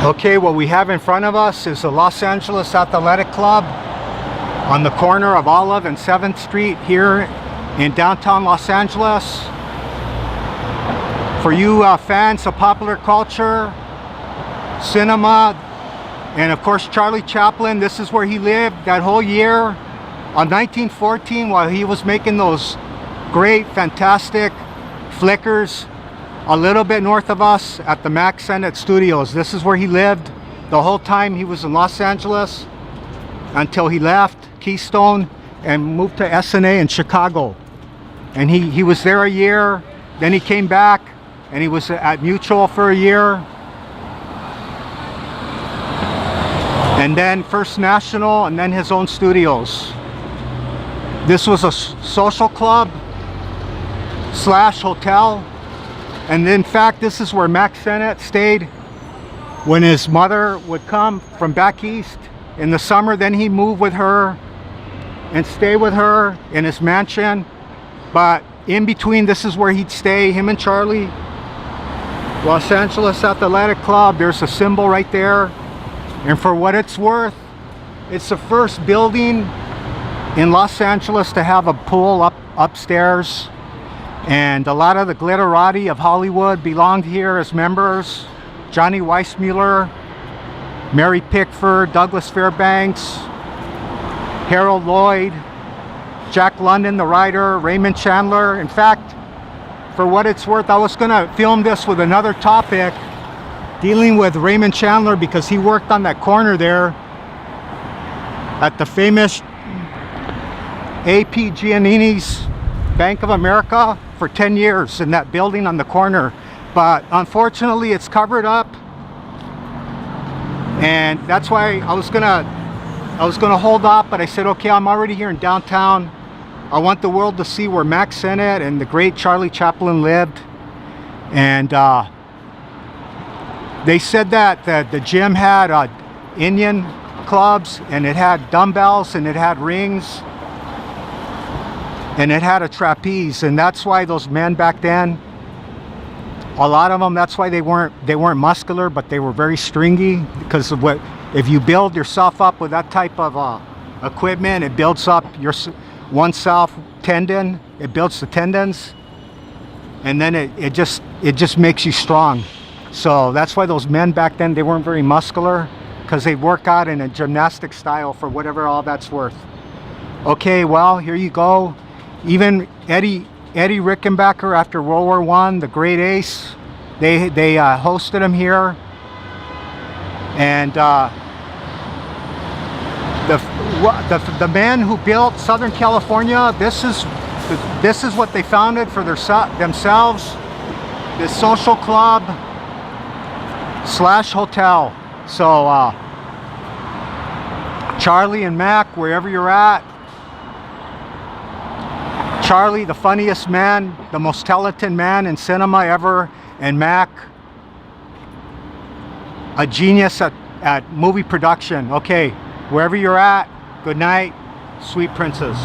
Okay, what we have in front of us is the Los Angeles Athletic Club on the corner of Olive and 7th Street here in downtown Los Angeles. For you fans of popular culture, cinema, and of course Charlie Chaplin, this is where he lived that whole year on 1914 while he was making those great, fantastic flickers a little bit north of us at the Mac Sennett Studios. This is where he lived the whole time he was in Los Angeles until he left Keystone and moved to SNA in Chicago. And he was there a year, then he came back and he was at Mutual for a year. And then First National, and then his own studios. This was a social club slash hotel. And in fact, this is where Mac Sennett stayed when his mother would come from back east in the summer. Then he moved with her and stay with her in his mansion. But in between, this is where he'd stay, him and Charlie. Los Angeles Athletic Club, there's a symbol right there. And for what it's worth, it's the first building in Los Angeles to have a pool upstairs. And a lot of the glitterati of Hollywood belonged here as members. Johnny Weissmuller, Mary Pickford, Douglas Fairbanks, Harold Lloyd, Jack London, the writer, Raymond Chandler. In fact, for what it's worth, I was gonna film this with another topic dealing with Raymond Chandler because he worked on that corner there at the famous A.P. Giannini's Bank of America for 10 years in that building on the corner. But unfortunately it's covered up, and that's why I was gonna hold off, but I said, okay, I'm already here in downtown. I want the world to see where Mac Sennett and the great Charlie Chaplin lived. And they said that the gym had Indian clubs, and it had dumbbells, and it had rings, and it had a trapeze. And that's why those men back then, a lot of them, that's why they weren't muscular, but they were very stringy, because of what, if you build yourself up with that type of equipment, it builds up your oneself tendon, it builds the tendons, and then it just makes you strong. So that's why those men back then, they weren't very muscular, because they work out in a gymnastic style, for whatever all that's worth. Okay, well, here you go. Even Eddie Rickenbacker, after World War I, the great ace, they hosted him here. And the man who built Southern California, this is what they founded for themselves, this social club slash hotel. So Charlie and Mac, wherever you're at, Charlie, the funniest man, the most talented man in cinema ever, and Mac, a genius at movie production. Okay, wherever you're at, good night, sweet princess.